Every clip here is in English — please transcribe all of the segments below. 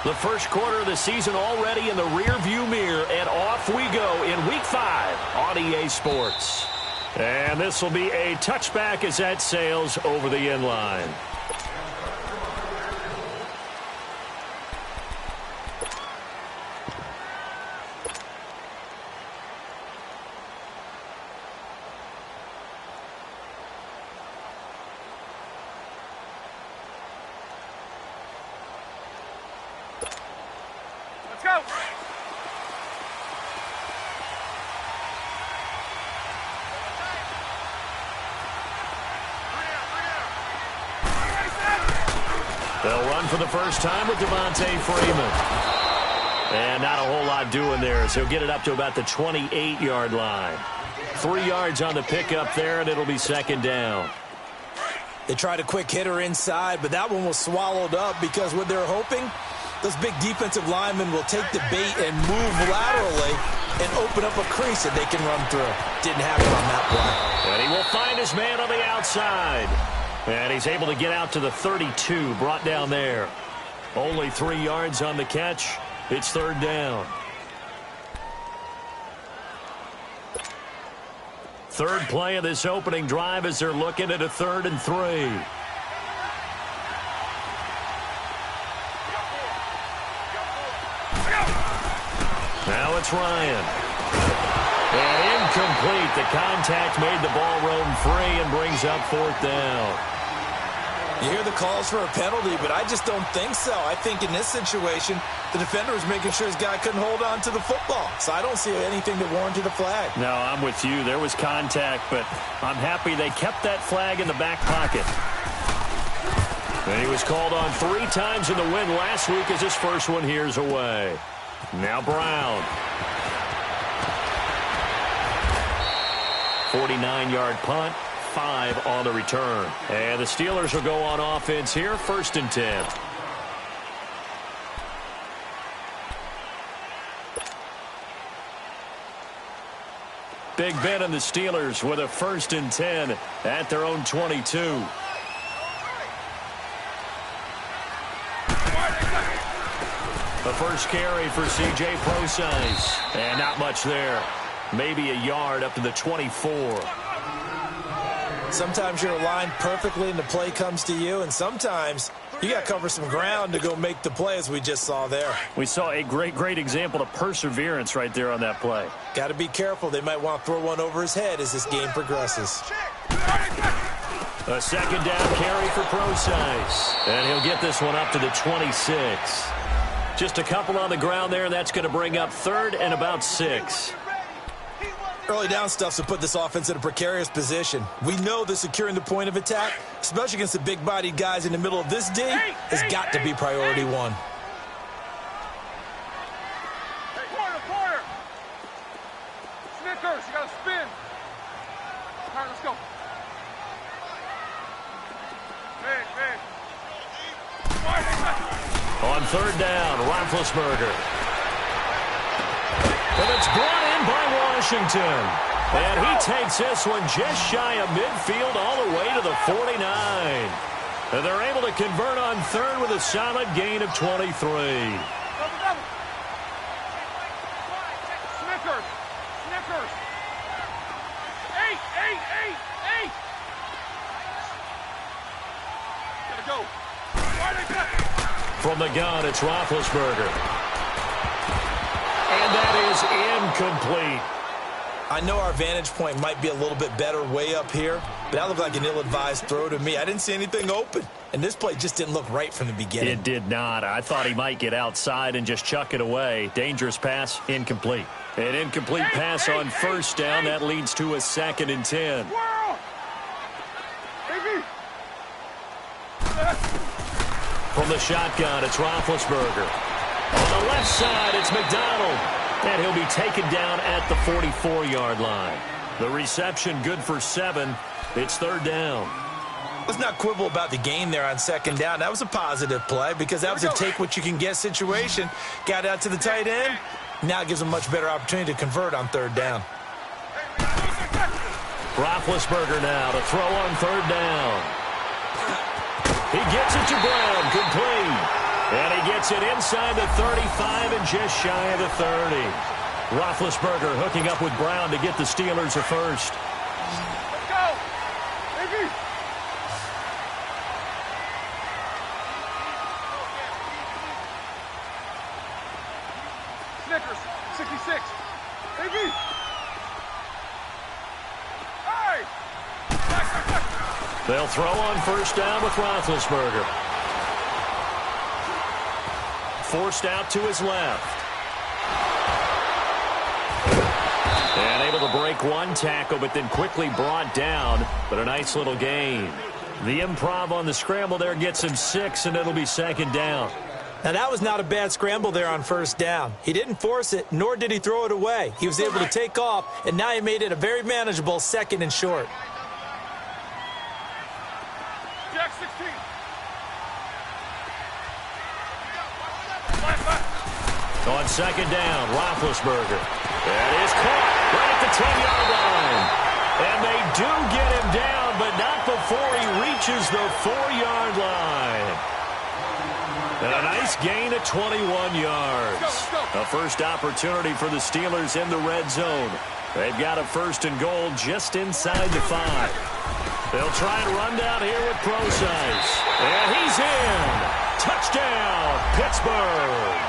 The first quarter of the season already in the rearview mirror, and off we go in Week 5 on EA Sports. And this will be a touchback as that sails over the end line. Go! They'll run for the first time with Devontae Freeman. And not a whole lot doing there, so he'll get it up to about the 28-yard line. 3 yards on the pickup there, and it'll be second down. They tried a quick hitter inside, but that one was swallowed up because what they're hoping, those big defensive linemen will take the bait and move laterally and open up a crease that they can run through. Didn't happen on that play. And he will find his man on the outside. And he's able to get out to the 32, brought down there. Only 3 yards on the catch. It's third down. Third play of this opening drive as they're looking at a 3rd and 3. Now it's Ryan. And incomplete. The contact made the ball roam free and brings up 4th down. You hear the calls for a penalty, but I just don't think so. I think in this situation, the defender was making sure his guy couldn't hold on to the football. So I don't see anything that warranted a flag. No, I'm with you. There was contact, but I'm happy they kept that flag in the back pocket. And he was called on 3 times in the win last week as his first one here's away. Now Brown. 49-yard punt. 5 on the return. And the Steelers will go on offense here, 1st and 10. Big Ben and the Steelers with a 1st and 10 at their own 22. The first carry for C.J. Prosise. And not much there. Maybe a yard up to the 24. Sometimes you're aligned perfectly and the play comes to you, and sometimes you got to cover some ground to go make the play, as we just saw there. We saw a great example of perseverance right there on that play. Got to be careful. They might want to throw one over his head as this game progresses. A second down carry for Prosise. And he'll get this one up to the 26. Just a couple on the ground there, and that's going to bring up 3rd and about 6. Early down stuff to put this offense in a precarious position. We know that securing the point of attack, especially against the big-bodied guys in the middle of this D, has got to be priority 1. Hey, corner! Snickers, you got to spin. All right, let's go. On 3rd down, Roethlisberger. And it's brought in by Washington. And he takes this one just shy of midfield all the way to the 49. And they're able to convert on 3rd with a solid gain of 23. Snickers. Eight. Gotta go. From the gun, it's Roethlisberger. And that is incomplete. I know our vantage point might be a little bit better way up here, but that looked like an ill-advised throw to me. I didn't see anything open, and this play just didn't look right from the beginning. It did not. I thought he might get outside and just chuck it away. Dangerous pass, incomplete. An incomplete pass on 1st down. That leads to a 2nd and 10. From the shotgun, it's Roethlisberger. On the left side, it's McDonald. And he'll be taken down at the 44-yard line. The reception good for 7. It's 3rd down. Let's not quibble about the gain there on 2nd down. That was a positive play because that was a take-what-you-can-get situation. Got out to the tight end. Now it gives them a much better opportunity to convert on 3rd down. Roethlisberger now to throw on 3rd down. He gets it to Brown, complete. And he gets gets it inside the 35 and just shy of the 30. Roethlisberger hooking up with Brown to get the Steelers a first. Let's go. Iggy. Snickers, 66. Iggy. Hey. They'll throw on first down with Roethlisberger. Forced out to his left. And able to break one tackle, but then quickly brought down. But a nice little gain. The improv on the scramble there gets him 6, and it'll be second down. Now, that was not a bad scramble there on first down. He didn't force it, nor did he throw it away. He was able to take off, and now he made it a very manageable 2nd and short. Jack 16. On second down, Roethlisberger. That is caught right at the 10-yard line. And they do get him down, but not before he reaches the 4-yard line. And a nice gain of 21 yards. A first opportunity for the Steelers in the red zone. They've got a 1st and goal just inside the 5. They'll try and run down here with Procise. And he's in. Touchdown, Pittsburgh.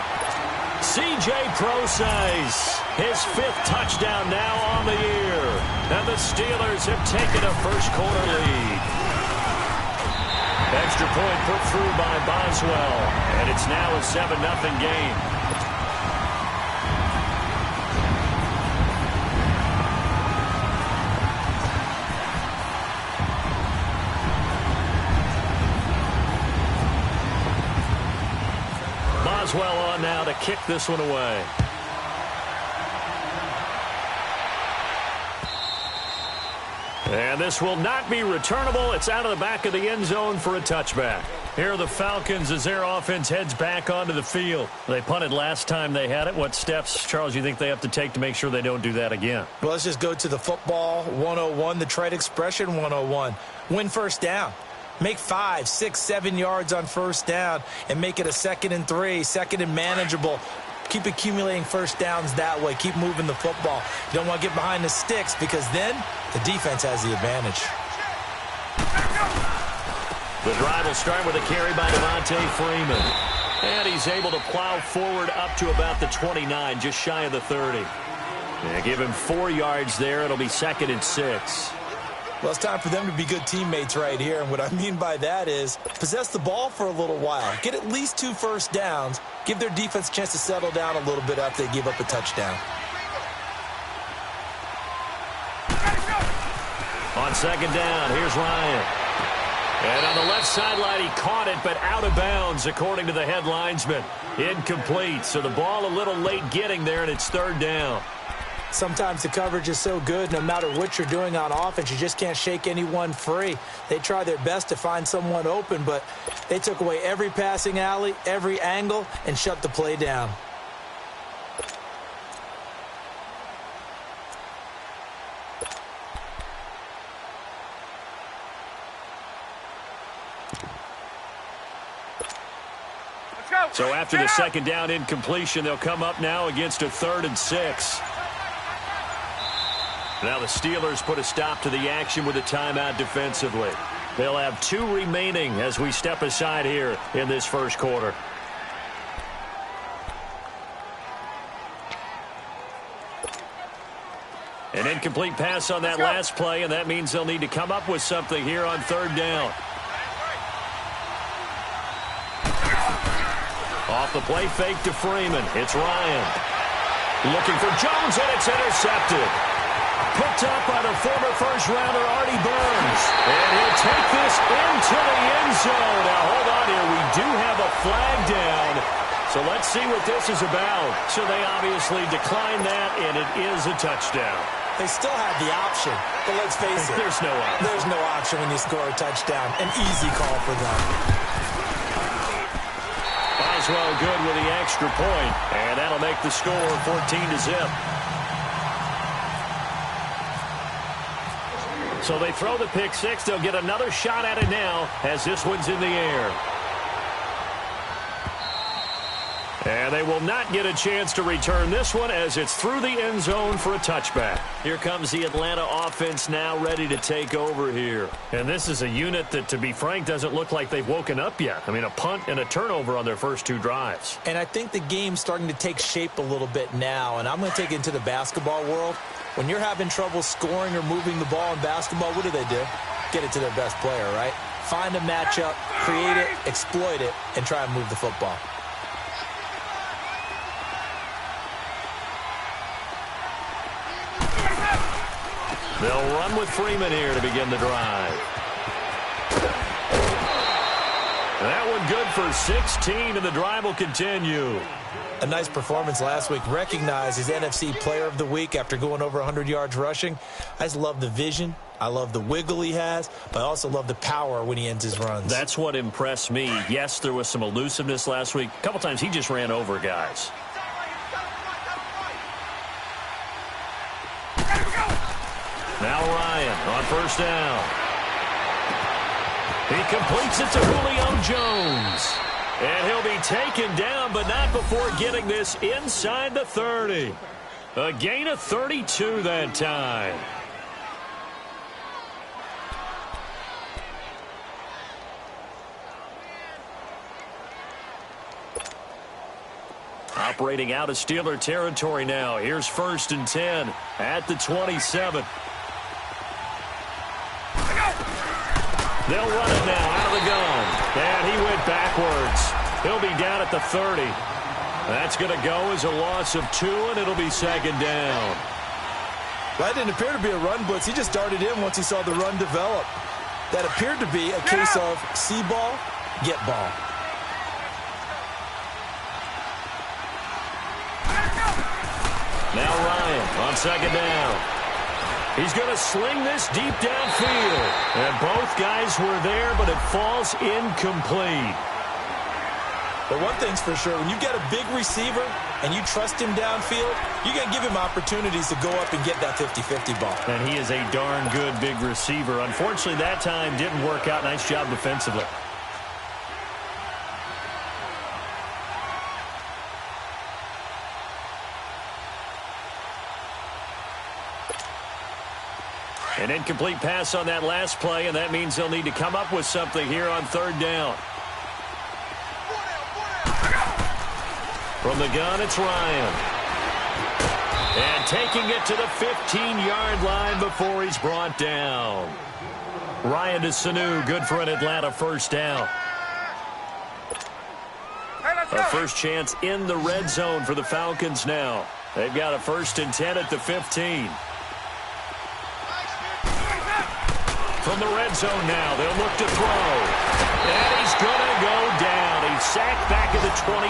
C.J. Procise, his 5th touchdown now on the year. And the Steelers have taken a first-quarter lead. Extra point put through by Boswell. And it's now a 7-0 game. Boswell on now to kick this one away. And this will not be returnable. It's out of the back of the end zone for a touchback. Here are the Falcons as their offense heads back onto the field. They punted last time they had it. What steps, Charles, you think they have to take to make sure they don't do that again? Well, let's just go to the football 101, the trade expression 101. Win first down. Make 5, 6, 7 yards on first down and make it a 2nd and 3, 2nd and manageable. Keep accumulating first downs that way. Keep moving the football. You don't want to get behind the sticks because then the defense has the advantage. The drive will start with a carry by Devontae Freeman. And he's able to plow forward up to about the 29, just shy of the 30. Yeah, give him 4 yards there. It'll be 2nd and 6. Well, it's time for them to be good teammates right here. And what I mean by that is possess the ball for a little while. Get at least 2 first downs. Give their defense a chance to settle down a little bit after they give up a touchdown. On second down, here's Ryan. And on the left sideline, he caught it, but out of bounds, according to the head linesman. Incomplete, so the ball a little late getting there, and it's 3rd down. Sometimes the coverage is so good, no matter what you're doing on offense, you just can't shake anyone free. They try their best to find someone open, but they took away every passing alley, every angle, and shut the play down. So after the second down incompletion, they'll come up now against a 3rd and 6. Now the Steelers put a stop to the action with a timeout defensively. They'll have 2 remaining as we step aside here in this first quarter. An incomplete pass on that last play, and that means they'll need to come up with something here on 3rd down. Off the play fake to Freeman. It's Ryan. Looking for Jones, and it's intercepted. Picked up by the former first-rounder Artie Burns. And he'll take this into the end zone. Now, hold on here. We do have a flag down. So let's see what this is about. So they obviously declined that, and it is a touchdown. They still have the option, but let's face it. There's no option. There's no option when you score a touchdown. An easy call for them. Boswell good with the extra point, and that'll make the score 14-0. So they throw the pick six. They'll get another shot at it now as this one's in the air. And they will not get a chance to return this one as it's through the end zone for a touchback. Here comes the Atlanta offense now ready to take over here. And this is a unit that, to be frank, doesn't look like they've woken up yet. I mean, a punt and a turnover on their first 2 drives. And I think the game's starting to take shape a little bit now. And I'm going to take it into the basketball world. When you're having trouble scoring or moving the ball in basketball, what do? Get it to their best player, right? Find a matchup, create it, exploit it, and try and move the football. They'll run with Freeman here to begin the drive. That one good for 16, and the drive will continue. A nice performance last week. Recognized as NFC Player of the Week after going over 100 yards rushing. I just love the vision. I love the wiggle he has, but I also love the power when he ends his runs. That's what impressed me. Yes, there was some elusiveness last week. A couple times he just ran over guys. Now Ryan on first down. He completes it to Julio Jones. And he'll be taken down, but not before getting this inside the 30. A gain of 32 that time. Operating out of Steeler territory now. Here's 1st and 10 at the 27. They'll run it now out of the gun. And he went backwards. He'll be down at the 30. That's going to go as a loss of 2, and it'll be 2nd down. That didn't appear to be a run blitz. He just darted in once he saw the run develop. That appeared to be a case of see ball, get ball. Now Ryan on 2nd down. He's going to sling this deep downfield. And both guys were there, but it falls incomplete. But one thing's for sure, when you've got a big receiver and you trust him downfield, you're going to give him opportunities to go up and get that 50-50 ball. And he is a darn good big receiver. Unfortunately, that time didn't work out. Nice job defensively. An incomplete pass on that last play, and that means they'll need to come up with something here on 3rd down. From the gun, it's Ryan. And taking it to the 15-yard line before he's brought down. Ryan to Sanu, good for an Atlanta 1st down. A first chance in the red zone for the Falcons now. They've got a 1st and 10 at the 15. From the red zone now, they'll look to throw. And he's going to go down. He's sacked back at the 24.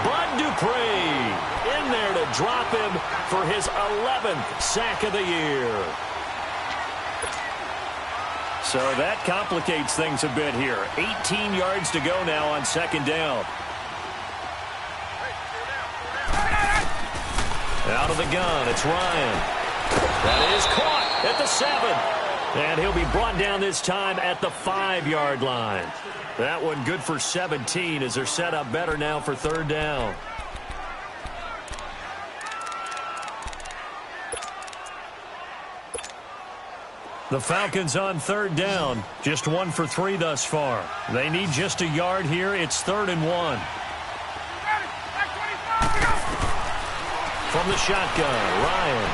Bud Dupree in there to drop him for his 11th sack of the year. So that complicates things a bit here. 18 yards to go now on 2nd down. Out of the gun, it's Ryan. That is caught at the 7. And he'll be brought down this time at the 5-yard line. That one good for 17 as they're set up better now for 3rd down. The Falcons on 3rd down. Just 1 for 3 thus far. They need just a yard here. It's 3rd and 1. From the shotgun, Ryan.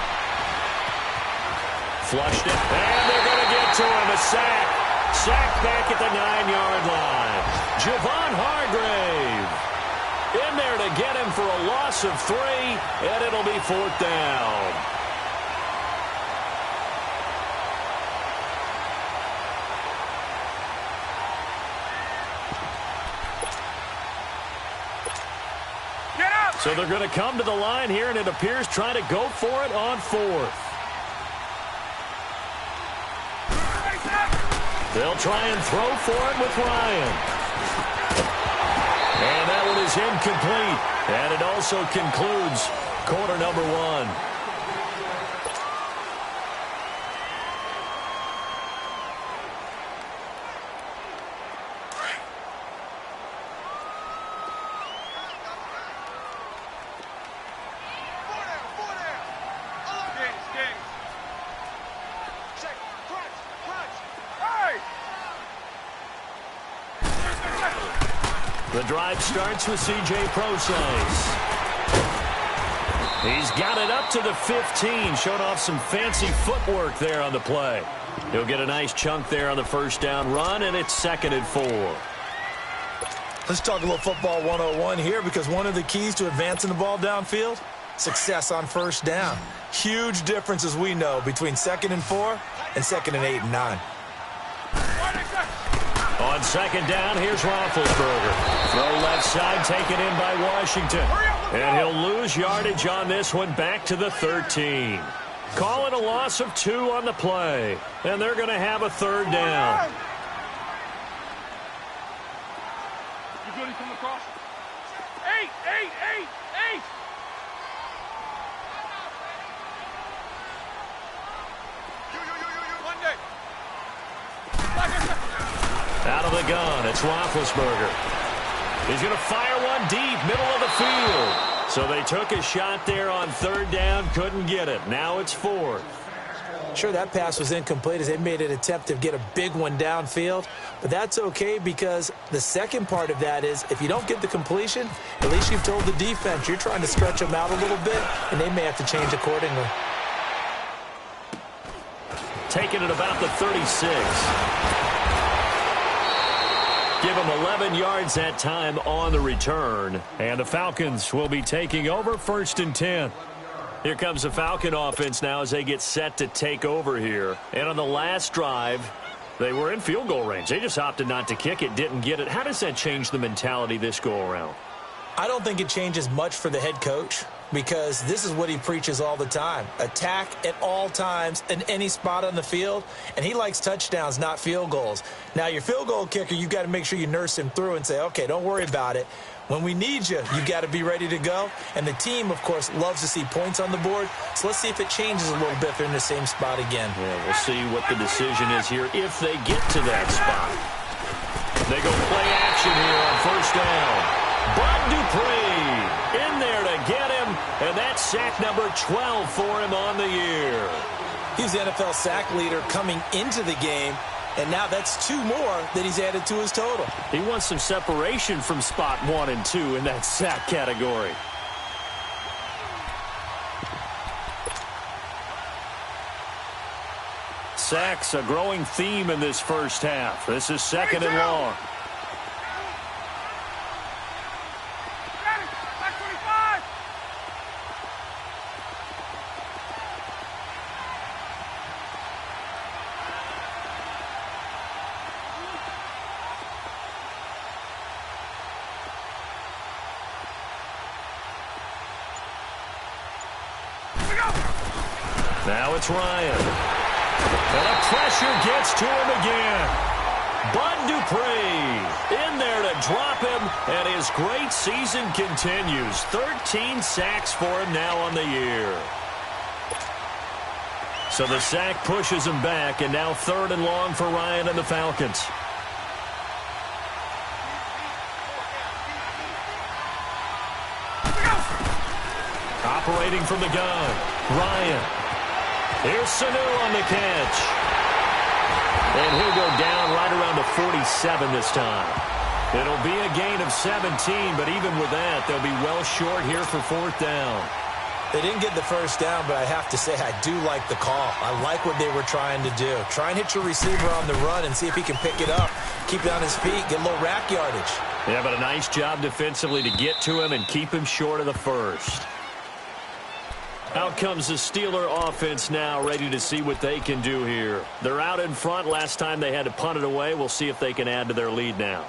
Flushed it, and they're going to get to him. A sack. Sack back at the 9-yard line. Javon Hargrave in there to get him for a loss of 3, and it'll be 4th down. Get up! So they're going to come to the line here, and it appears trying to go for it on 4th. They'll try and throw for it with Ryan. And that one is incomplete. And it also concludes quarter number 1. The drive starts with C.J. Procise. He's got it up to the 15. Showed off some fancy footwork there on the play. He'll get a nice chunk there on the first down run, and it's 2nd and 4. Let's talk a little football 101 here, because one of the keys to advancing the ball downfield, success on first down. Huge difference, as we know, between 2nd and 4 and 2nd and 8 and 9. On 2nd down, here's Roethlisberger. Throw left side, taken in by Washington. And he'll lose yardage on this one, back to the 13. Call it a loss of 2 on the play. And they're going to have a 3rd down. You good? He come across. 8, 8, 8, 8. You. Monday. Out of the gun, it's Roethlisberger. He's going to fire one deep, middle of the field. So they took a shot there on 3rd down, couldn't get it. Now it's 4th. Sure, that pass was incomplete as they made an attempt to get a big one downfield. But that's okay, because the second part of that is, if you don't get the completion, at least you've told the defense you're trying to stretch them out a little bit, and they may have to change accordingly. Taking it about the 36. Give him 11 yards that time on the return. And the Falcons will be taking over 1st and 10. Here comes the Falcon offense now as they get set to take over here. And on the last drive, they were in field goal range. They just opted not to kick it, didn't get it. How does that change the mentality this go-around? I don't think it changes much for the head coach, because this is what he preaches all the time. Attack at all times in any spot on the field, and he likes touchdowns, not field goals. Now, your field goal kicker, you've got to make sure you nurse him through and say, okay, don't worry about it. When we need you, you've got to be ready to go. And the team, of course, loves to see points on the board. So let's see if it changes a little bit if they're in the same spot again. Yeah, we'll see what the decision is here if they get to that spot. They go play action here on 1st down. Bud Dupree in there to get him, and that's sack number 12 for him on the year. He's the NFL sack leader coming into the game, and now that's 2 more that he's added to his total. He wants some separation from spot 1 and 2 in that sack category. Sacks, a growing theme in this first half. This is 2nd and long. Now it's Ryan. And the pressure gets to him again. Bud Dupree in there to drop him, and his great season continues. 13 sacks for him now on the year. So the sack pushes him back, and now 3rd and long for Ryan and the Falcons. Operating from the gun, Ryan. Here's Sanu on the catch. And he'll go down right around the 47 this time. It'll be a gain of 17, but even with that, they'll be well short here for 4th down. They didn't get the first down, but I have to say I do like the call. I like what they were trying to do. Try and hit your receiver on the run and see if he can pick it up. Keep it on his feet, get a little rack yardage. Yeah, but a nice job defensively to get to him and keep him short of the first. Out comes the Steeler offense now, ready to see what they can do here. They're out in front. Last time they had to punt it away. We'll see if they can add to their lead now.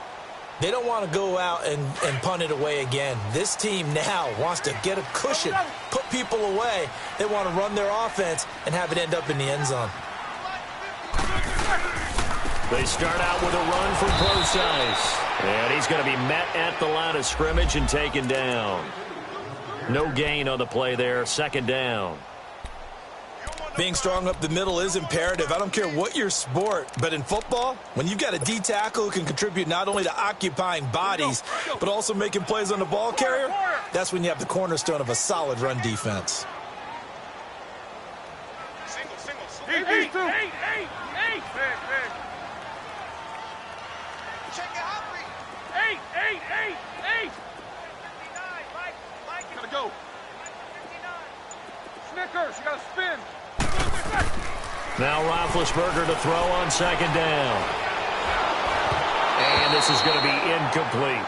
They don't want to go out and punt it away again. This team now wants to get a cushion, put people away. They want to run their offense and have it end up in the end zone. They start out with a run from Procise. And he's going to be met at the line of scrimmage and taken down. No gain on the play there. 2nd down. Being strong up the middle is imperative. I don't care what your sport, but in football, when you've got a D tackle who can contribute not only to occupying bodies, but also making plays on the ball carrier, that's when you have the cornerstone of a solid run defense. Eight. Check it out. 8. Eight. Gotta go. Snickers, you gotta spin. Now Roethlisberger to throw on second down. And this is going to be incomplete.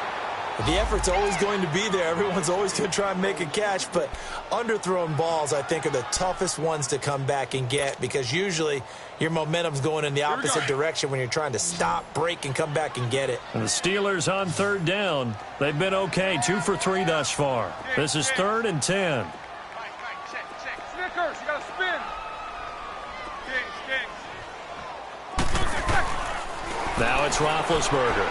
The effort's always going to be there. Everyone's always going to try and make a catch, but underthrown balls, I think, are the toughest ones to come back and get because usually your momentum's going in the opposite direction when you're trying to stop, break, and come back and get it. And the Steelers on third down. They've been okay, 2 for 3 thus far. This is 3rd and 10. Snickers, you gotta spin. Now it's Roethlisberger.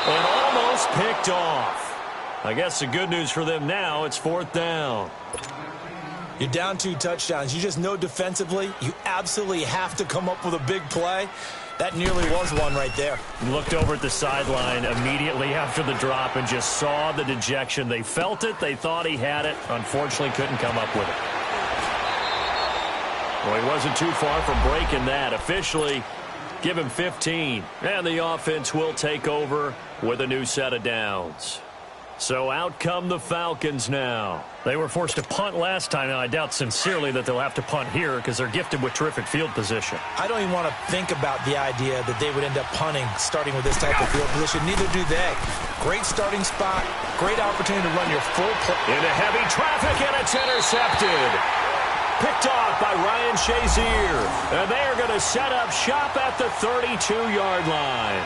And almost picked off. I guess the good news for them now, it's 4th down. You're down 2 touchdowns. You just know defensively you absolutely have to come up with a big play. That nearly was one right there. Looked over at the sideline immediately after the drop and just saw the dejection. They felt it. They thought he had it. Unfortunately, couldn't come up with it. Well, he wasn't too far from breaking that. Officially, give him 15. And the offense will take over with a new set of downs. So out come the Falcons now. They were forced to punt last time. Now, I doubt sincerely that they'll have to punt here because they're gifted with terrific field position. I don't even want to think about the idea that they would end up punting starting with this type of field position. Neither do they. Great starting spot. Great opportunity to run your full play. Into heavy traffic, and it's intercepted. Picked off by Ryan Shazier. And they are going to set up shop at the 32-yard line.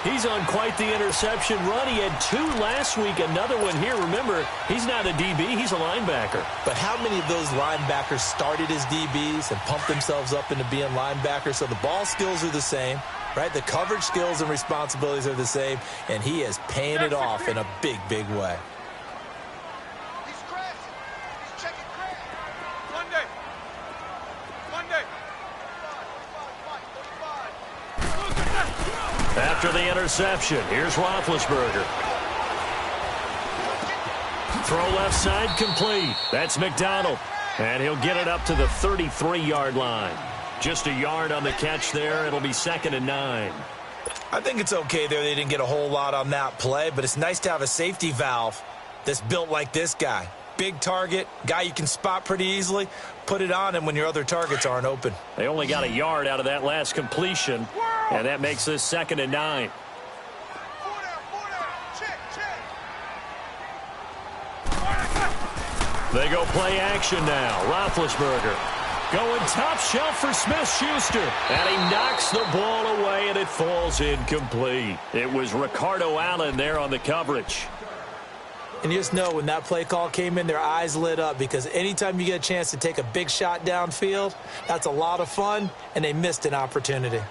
He's on quite the interception run. He had 2 last week, another one here. Remember, he's not a DB, he's a linebacker. But how many of those linebackers started as DBs and pumped themselves up into being linebackers? So the ball skills are the same, right? The coverage skills and responsibilities are the same, and he is paying it off in a big, big way. After the interception, here's Roethlisberger. Throw left side complete. That's McDonald. And he'll get it up to the 33-yard line. Just a yard on the catch there. It'll be 2nd and 9. I think it's okay there. They didn't get a whole lot on that play, but it's nice to have a safety valve that's built like this guy. Big target, guy you can spot pretty easily. Put it on him when your other targets aren't open. They only got a yard out of that last completion, and that makes this 2nd and 9. They go play action now. Roethlisberger going top shelf for Smith-Schuster. And he knocks the ball away, and it falls incomplete. It was Ricardo Allen there on the coverage. And you just know when that play call came in, their eyes lit up because anytime you get a chance to take a big shot downfield, that's a lot of fun, and they missed an opportunity.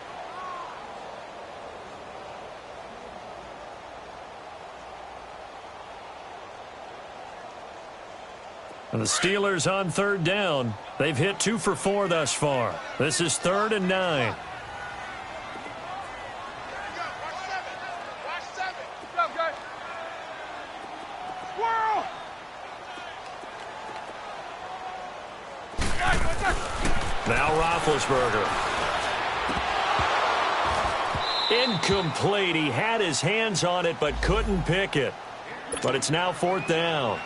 And the Steelers on 3rd down. They've hit 2 for 4 thus far. This is 3rd and 9. Now Roethlisberger. Incomplete. He had his hands on it but couldn't pick it. But it's now 4th down.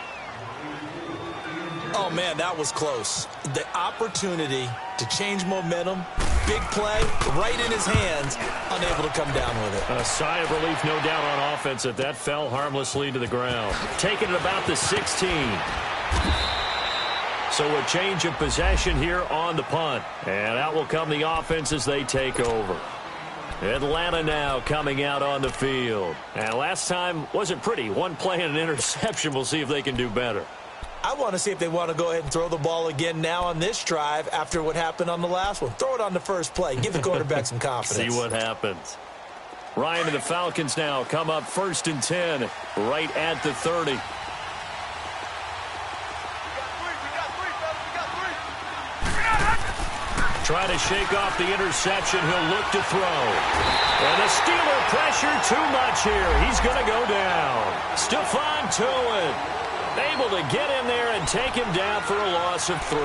Oh, man, that was close. The opportunity to change momentum, big play, right in his hands, unable to come down with it. A sigh of relief, no doubt, on offense that that fell harmlessly to the ground. Taking it about the 16. So a change of possession here on the punt. And out will come the offense as they take over. Atlanta now coming out on the field. And last time wasn't pretty. One play and an interception. We'll see if they can do better. I want to see if they want to go ahead and throw the ball again now on this drive after what happened on the last one. Throw it on the first play. Give the quarterback some confidence. See what happens. Ryan and the Falcons now come up 1st and 10 right at the 30. Trying to shake off the interception. He'll look to throw. And the Steeler pressure too much here. He's going to go down. Stephon Tuitt able to get in there and take him down for a loss of 3.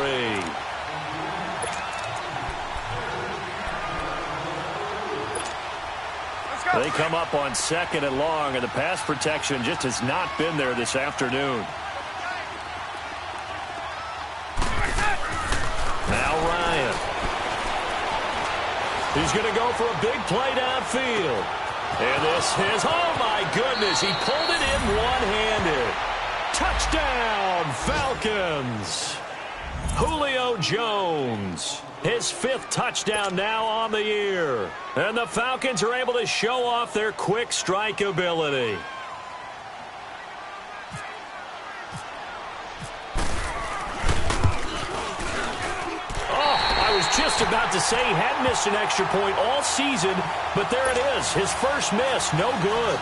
Let's go. They come up on 2nd and long, and the pass protection just has not been there this afternoon. Now Ryan. He's going to go for a big play downfield. And this is, oh my goodness, he pulled it in one-handed. Touchdown, Falcons. Julio Jones, his 5th touchdown now on the year. And the Falcons are able to show off their quick strike ability. I was just about to say he hadn't missed an extra point all season, but there it is. His first miss, no good.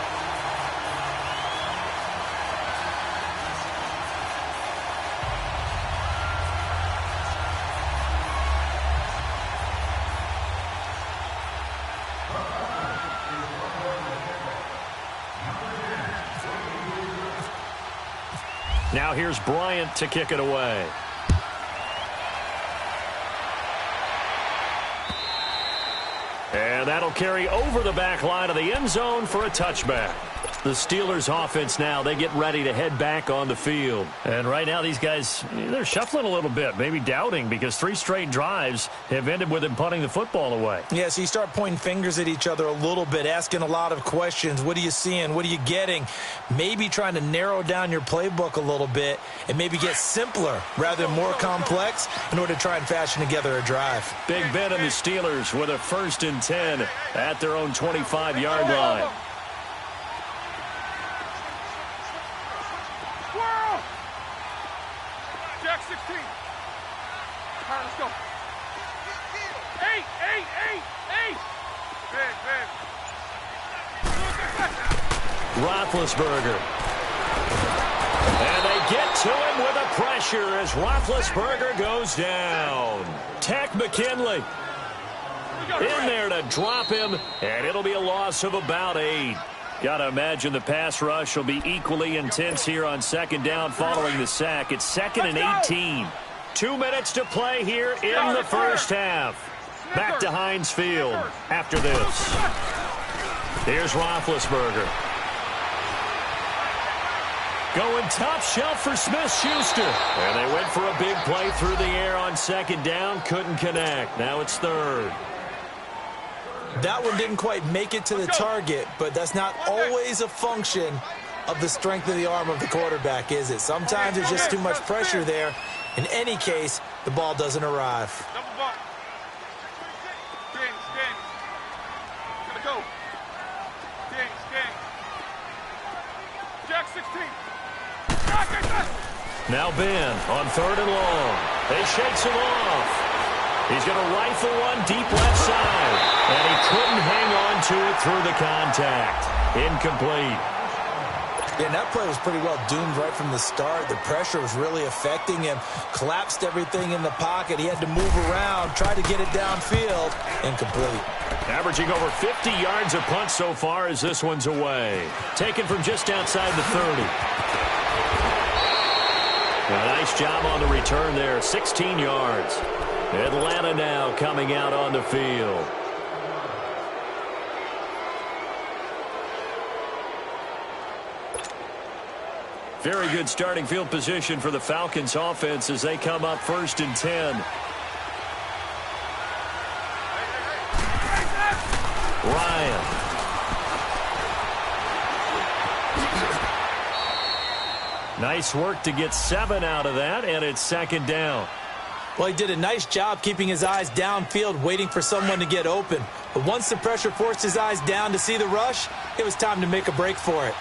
Now here's Bryant to kick it away. And that'll carry over the back line of the end zone for a touchback. The Steelers offense now, they get ready to head back on the field. And right now these guys, they're shuffling a little bit, maybe doubting, because 3 straight drives have ended with them punting the football away. Yeah, so you start pointing fingers at each other a little bit, asking a lot of questions. What are you seeing? What are you getting? Maybe trying to narrow down your playbook a little bit and maybe get simpler rather than more complex in order to try and fashion together a drive. Big Ben and the Steelers with a 1st and 10 at their own 25-yard line. Jack 16. All right, let's go. 8, 8, 8, 8. Big. Roethlisberger. And they get to him with a pressure as Roethlisberger goes down. Tech McKinley in there to drop him, and it'll be a loss of about 8. Got to imagine the pass rush will be equally intense here on 2nd down following the sack. It's 2nd and 18. 2 minutes to play here in the first half. Back to Heinz Field after this. Here's Roethlisberger. Going top shelf for Smith-Schuster. And they went for a big play through the air on 2nd down. Couldn't connect. Now it's 3rd. That one didn't quite make it to the target, but that's not always a function of the strength of the arm of the quarterback, is it? Sometimes there's just too much pressure there. In any case, the ball doesn't arrive. Double bump. James. Gonna go. James. Jack 16. Now Ben on 3rd and long. He shakes him off. He's going to rifle one deep left side. And he couldn't hang on to it through the contact. Incomplete. Yeah, and that play was pretty well doomed right from the start. The pressure was really affecting him. Collapsed everything in the pocket. He had to move around, try to get it downfield. Incomplete. Averaging over 50 yards a punt so far as this one's away. Taken from just outside the 30. A nice job on the return there. 16 yards. Atlanta now coming out on the field. Very good starting field position for the Falcons offense as they come up 1st and 10. Ryan. Nice work to get 7 out of that, and it's 2nd down. Well, he did a nice job keeping his eyes downfield, waiting for someone to get open. But once the pressure forced his eyes down to see the rush, it was time to make a break for it.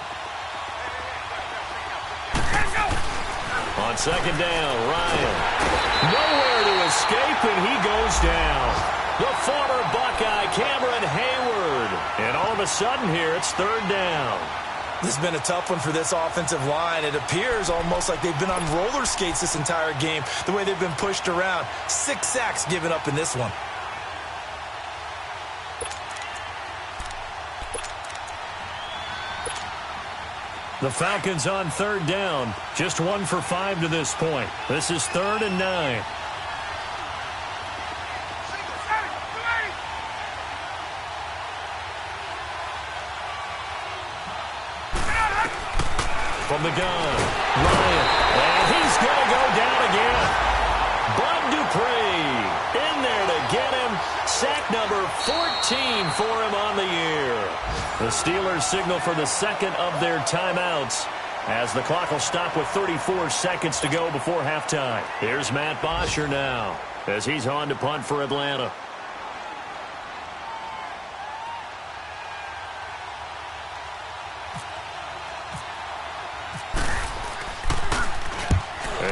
On 2nd down, Ryan. Nowhere to escape, and he goes down. The former Buckeye, Cameron Hayward. And all of a sudden here, it's 3rd down. This has been a tough one for this offensive line. It appears almost like they've been on roller skates this entire game, the way they've been pushed around. 6 sacks given up in this one. The Falcons on 3rd down. Just 1 for 5 to this point. This is 3rd and 9. From the gun, Ryan, and he's going to go down again. Bud Dupree in there to get him. Sack number 14 for him on the year. The Steelers signal for the second of their timeouts as the clock will stop with 34 seconds to go before halftime. Here's Matt Bosher now as he's on to punt for Atlanta.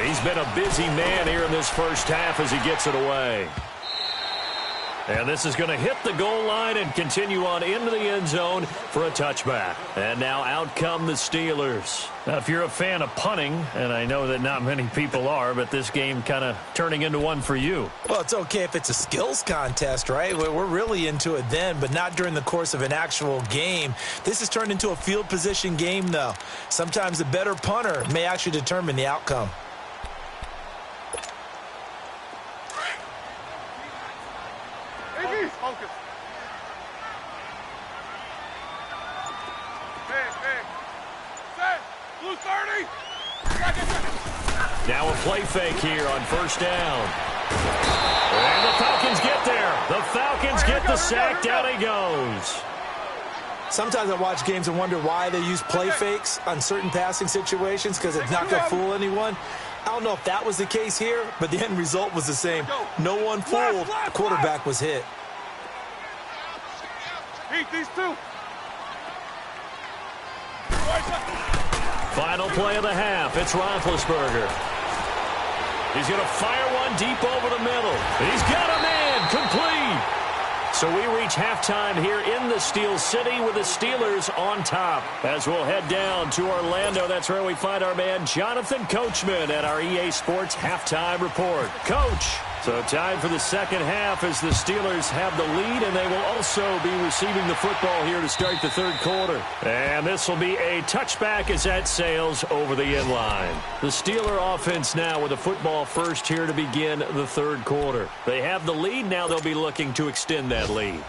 He's been a busy man here in this first half as he gets it away. And this is going to hit the goal line and continue on into the end zone for a touchback. And now out come the Steelers. Now, if you're a fan of punting, and I know that not many people are, but this game kind of turning into one for you. Well, it's okay if it's a skills contest, right? We're really into it then, but not during the course of an actual game. This has turned into a field position game, though. Sometimes the better punter may actually determine the outcome. Focus. Set. Blue 30. Now a play fake here on first down. And the Falcons get there. The Falcons get the sack. Down he goes. Sometimes I watch games and wonder why they use play fakes on certain passing situations because it's not going to fool anyone. I don't know if that was the case here, but the end result was the same. No one fooled. The quarterback was hit. Heat these two. Final play of the half. It's Roethlisberger. He's going to fire one deep over the middle. He's got a man complete. So we reach halftime here in the Steel City with the Steelers on top. As we'll head down to Orlando, that's where we find our man Jonathan Coachman at our EA Sports Halftime Report. Coach, so time for the second half as the Steelers have the lead, and they will also be receiving the football here to start the third quarter. And this will be a touchback as that sails over the end line. The Steeler offense now with the football first here to begin the third quarter. They have the lead. Now they'll be looking to extend that lead.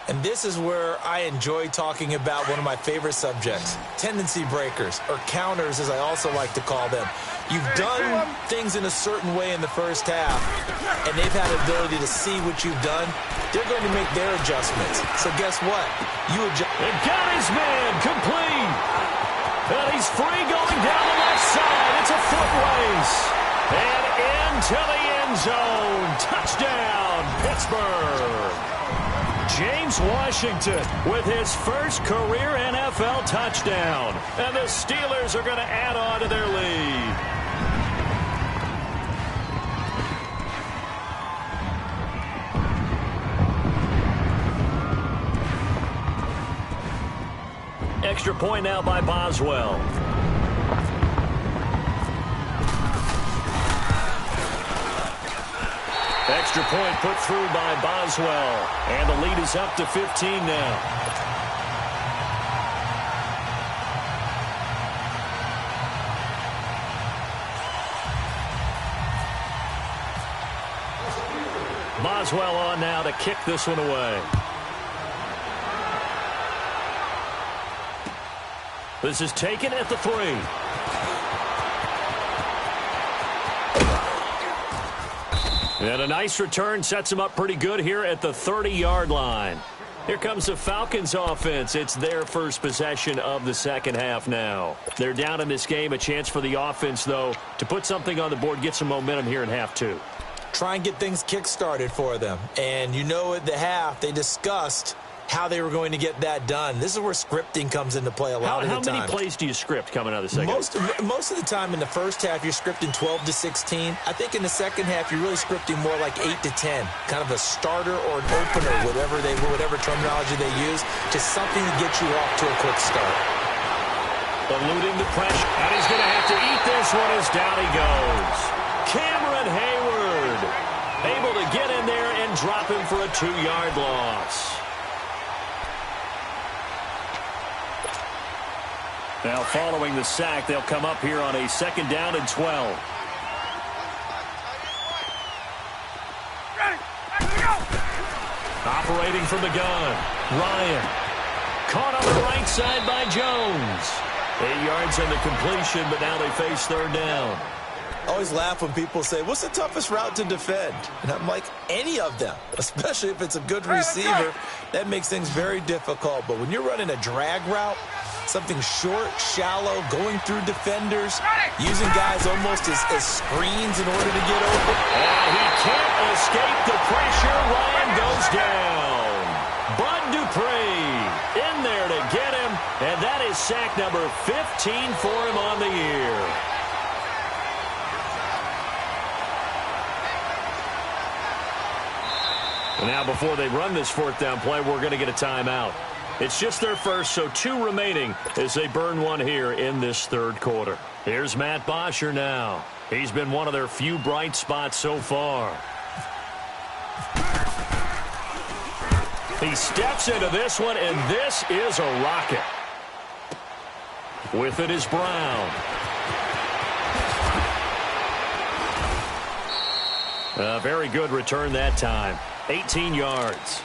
And this is where I enjoy talking about one of my favorite subjects, tendency breakers, or counters as I also like to call them. You've done things in a certain way in the first half, and they've had the ability to see what you've done. They're going to make their adjustments. So guess what? You adjust. And got his man complete. And he's free going down the left side. It's a foot race. And into the end zone. Touchdown, Pittsburgh. James Washington with his first career NFL touchdown. And the Steelers are going to add on to their lead. Extra point now by Boswell. Extra point put through by Boswell. And the lead is up to 15 now. Boswell on now to kick this one away. This is taken at the 3. And a nice return sets him up pretty good here at the 30-yard line. Here comes the Falcons offense. It's their first possession of the second half now. They're down in this game. A chance for the offense, though, to put something on the board, get some momentum here in half 2. Try and get things kick-started for them. And you know at the half, they discussed how they were going to get that done. This is where scripting comes into play a lot of the time. How many plays do you script coming out of the second? Most of the time in the first half, you're scripting 12 to 16. I think in the second half, you're really scripting more like 8 to 10. Kind of a starter or an opener, whatever terminology they use, just something to get you off to a quick start. Eluding the pressure, and he's going to have to eat this one as down he goes. Cameron Hayward able to get in there and drop him for a 2-yard loss. Now following the sack, they'll come up here on a 2nd down and 12. Ready. Go. Operating from the gun, Ryan. Caught on the right side by Jones. 8 yards on the completion, but now they face third down. I always laugh when people say, what's the toughest route to defend? And I'm like, any of them, especially if it's a good receiver. That makes things very difficult. But when you're running a drag route, something short, shallow, going through defenders, using guys almost as screens in order to get open. And he can't escape the pressure. Ryan goes down. Bud Dupree in there to get him, and that is sack number 15 for him on the year. And now before they run this fourth down play, we're going to get a timeout. It's just their first, so 2 remaining as they burn one here in this third quarter. Here's Matt Bosher now. He's been one of their few bright spots so far. He steps into this one, and this is a rocket. With it is Brown. A very good return that time. 18 yards.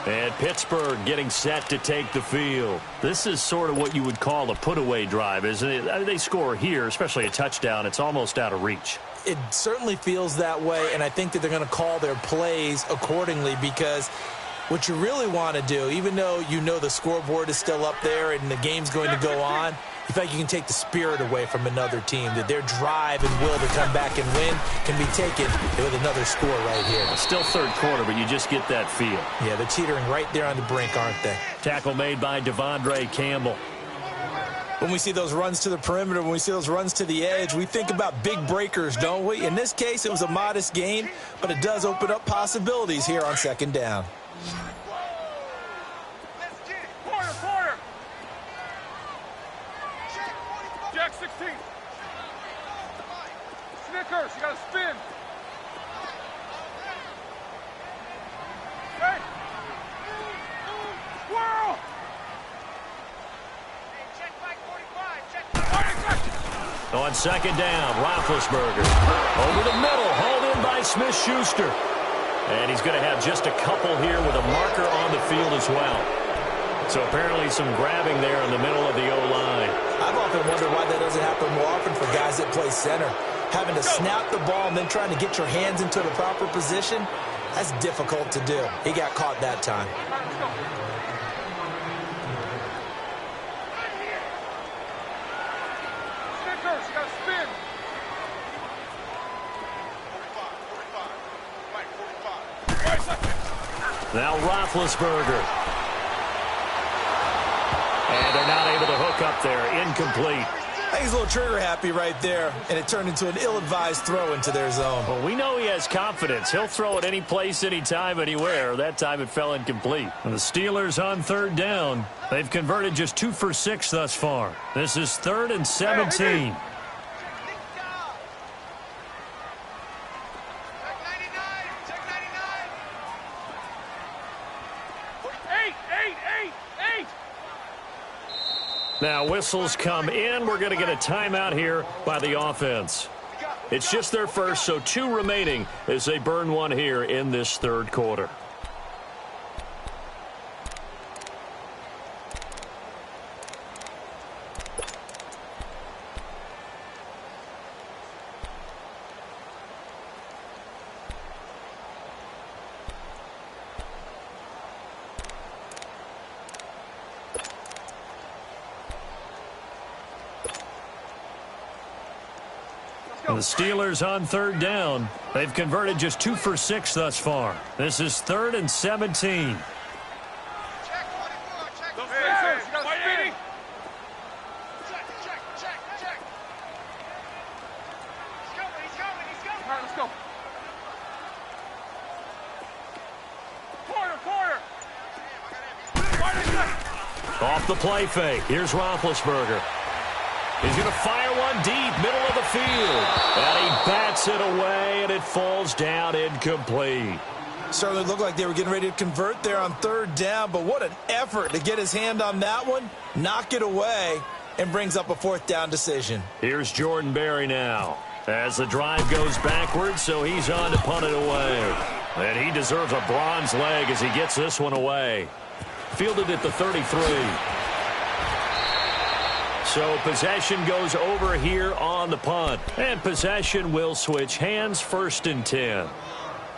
And Pittsburgh getting set to take the field. This is sort of what you would call a put-away drive, isn't it? They score here, especially a touchdown. It's almost out of reach. It certainly feels that way, and I think that they're going to call their plays accordingly, because what you really want to do, even though you know the scoreboard is still up there and the game's going to go on, you feel like you can take the spirit away from another team, that their drive and will to come back and win can be taken with another score right here. Still third quarter, but you just get that feel. Yeah, they're teetering right there on the brink, aren't they? Tackle made by Devondre Campbell. When we see those runs to the perimeter, when we see those runs to the edge, we think about big breakers, don't we? In this case, it was a modest gain, but it does open up possibilities here on second down. Jack 16. Snickers, you got to spin. Hey. Squirrel. Check back 45. Check back. On second down, Roethlisberger. Over the middle, hauled in by Smith-Schuster. And he's going to have just a couple here with a marker on the field as well. So apparently some grabbing there in the middle of the O-line. I've often wondered why that doesn't happen more often for guys that play center. Having to snap the ball and then trying to get your hands into the proper position, that's difficult to do. He got caught that time. Snickers, you got to spin. 45. Now Roethlisberger. And they're not able to hook up there. Incomplete. I think he's a little trigger happy right there, and it turned into an ill-advised throw into their zone. Well, we know he has confidence. He'll throw it any place, anytime, anywhere. That time it fell incomplete. And the Steelers on third down. They've converted just 2 for 6 thus far. This is 3rd and 17. Now whistles come in. We're going to get a timeout here by the offense. It's just their first, so 2 remaining as they burn one here in this third quarter. And the Steelers on third down. They've converted just 2 for 6 thus far. This is 3rd and 17. Off the play fake. Here's Roethlisberger. He's going to fire one deep, middle of the field. And he bats it away, and it falls down incomplete. Certainly looked like they were getting ready to convert there on third down, but what an effort to get his hand on that one, knock it away, and brings up a 4th down decision. Here's Jordan Berry now. As the drive goes backwards, so he's on to punt it away. And he deserves a bronze leg as he gets this one away. Fielded at the 33. So possession goes over here on the punt. And possession will switch hands, 1st and 10.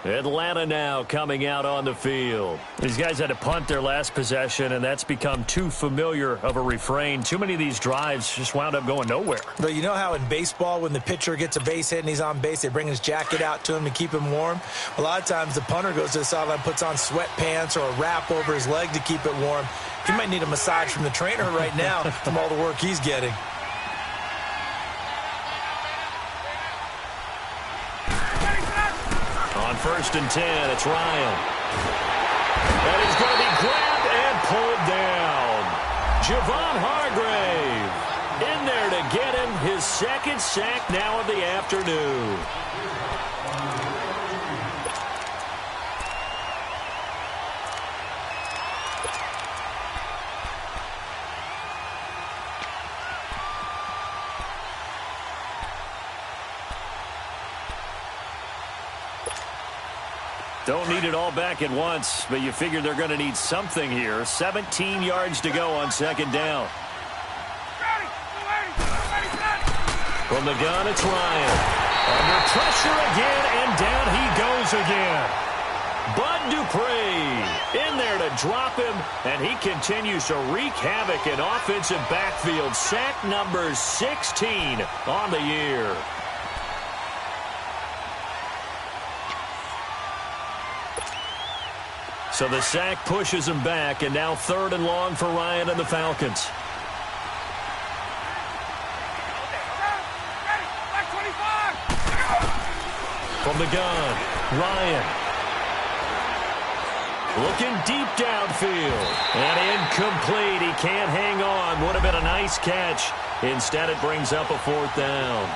Atlanta now coming out on the field. These guys had to punt their last possession, and that's become too familiar of a refrain. Too many of these drives just wound up going nowhere. But you know how in baseball, when the pitcher gets a base hit and he's on base, they bring his jacket out to him to keep him warm? A lot of times the punter goes to the sideline, puts on sweatpants or a wrap over his leg to keep it warm. He might need a massage from the trainer right now from all the work he's getting. On 1st and 10, it's Ryan. And he's going to be grabbed and pulled down. Javon Hargrave in there to get him his 2nd sack now of the afternoon. Don't need it all back at once, but you figure they're going to need something here. 17 yards to go on 2nd down. From the gun, it's Ryan. Under pressure again, and down he goes again. Bud Dupree in there to drop him, and he continues to wreak havoc in offensive backfield. Sack number 16 on the year. So the sack pushes him back, and now 3rd and long for Ryan and the Falcons. From the gun, Ryan. Looking deep downfield. And incomplete. He can't hang on. Would have been a nice catch. Instead, it brings up a 4th down.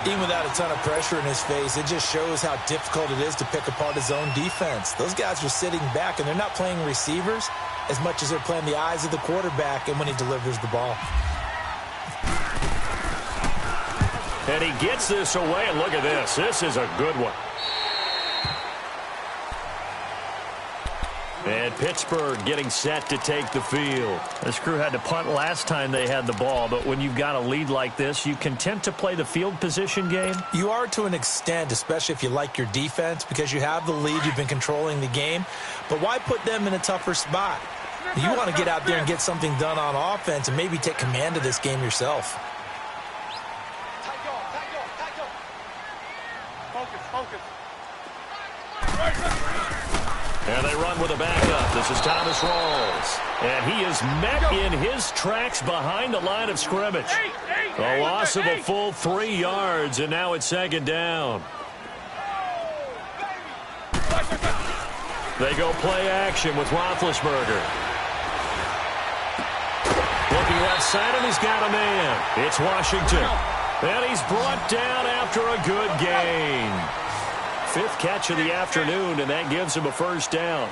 Even without a ton of pressure in his face, it just shows how difficult it is to pick apart his own defense. Those guys are sitting back, and they're not playing receivers as much as they're playing the eyes of the quarterback and when he delivers the ball. And he gets this away, and look at this. This is a good one. And Pittsburgh getting set to take the field. This crew had to punt last time they had the ball, but when you've got a lead like this, you content to play the field position game? You are to an extent, especially if you like your defense, because you have the lead, you've been controlling the game. But why put them in a tougher spot? You want to get out there and get something done on offense and maybe take command of this game yourself. Focus. And they run with a backup. This is Thomas Rawls. And he is met in his tracks behind the line of scrimmage. A loss of a full 3 yards, and now it's 2nd down. They go play action with Roethlisberger. Looking left side, and he's got a man. It's Washington. And he's brought down after a good gain. 5th catch of the afternoon, and that gives him a 1st down.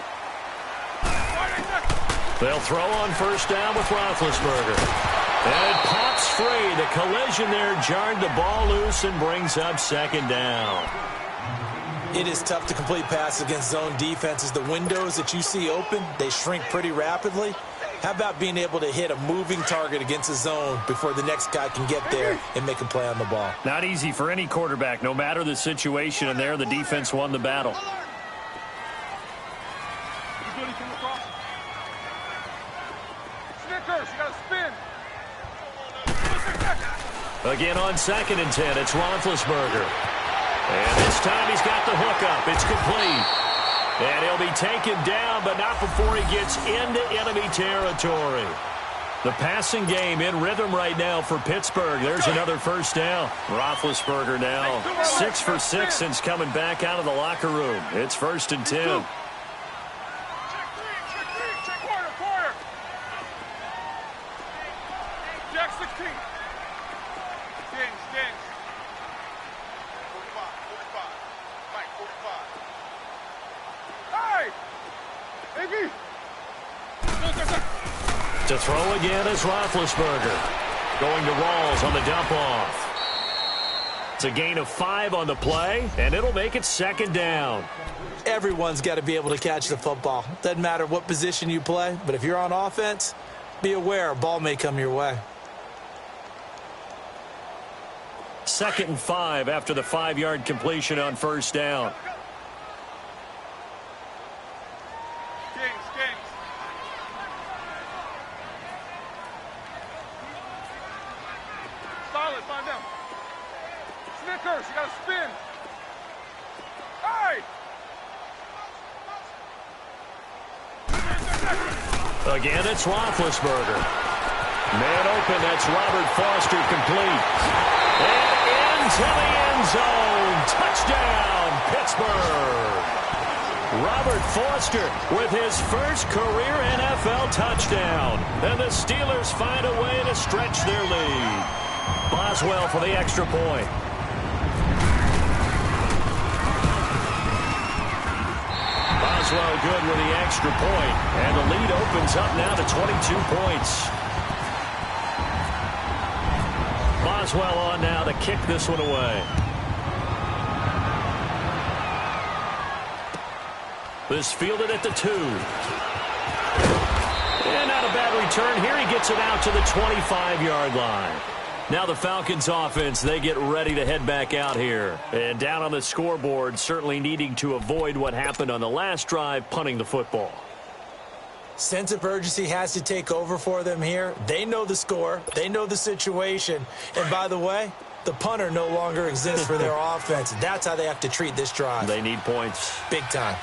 They'll throw on 1st down with Roethlisberger. And it pops free. The collision there jarred the ball loose and brings up 2nd down. It is tough to complete passes against zone defenses. The windows that you see open, they shrink pretty rapidly. How about being able to hit a moving target against a zone before the next guy can get there and make a play on the ball? Not easy for any quarterback, no matter the situation, and there the defense won the battle. Snickers, you got to spin. Again on 2nd and 10, it's Roethlisberger. And this time he's got the hookup. It's complete. And he'll be taken down, but not before he gets into enemy territory. The passing game in rhythm right now for Pittsburgh. There's another 1st down. Roethlisberger now 6 for 6 since coming back out of the locker room. It's 1st and 10. Jack 16. Dings. 45. Mike, 45. Hey! Iggy! To throw again is Roethlisberger. Going to Rawls on the dump-off. It's a gain of 5 on the play, and it'll make it 2nd down. Everyone's got to be able to catch the football. Doesn't matter what position you play, but if you're on offense, be aware a ball may come your way. 2nd and 5 after the 5-yard completion on first down. Solid, find them. Snickers, you gotta spin. Hey! Again, it's Roethlisberger. Man open, that's Robert Foster, complete. And into the end zone. Touchdown, Pittsburgh. Robert Foster with his first career NFL touchdown. And the Steelers find a way to stretch their lead. Boswell for the extra point. Boswell good with the extra point. And the lead opens up now to 22 points. Boswell on now to kick this one away. This fielded at the 2. And not a bad return. Here he gets it out to the 25-yard line. Now the Falcons offense, they get ready to head back out here. And down on the scoreboard, certainly needing to avoid what happened on the last drive, punting the football. Sense of urgency has to take over for them here. They know the score. They know the situation. And by the way, the punter no longer exists for their offense. That's how they have to treat this drive. They need points. Big time.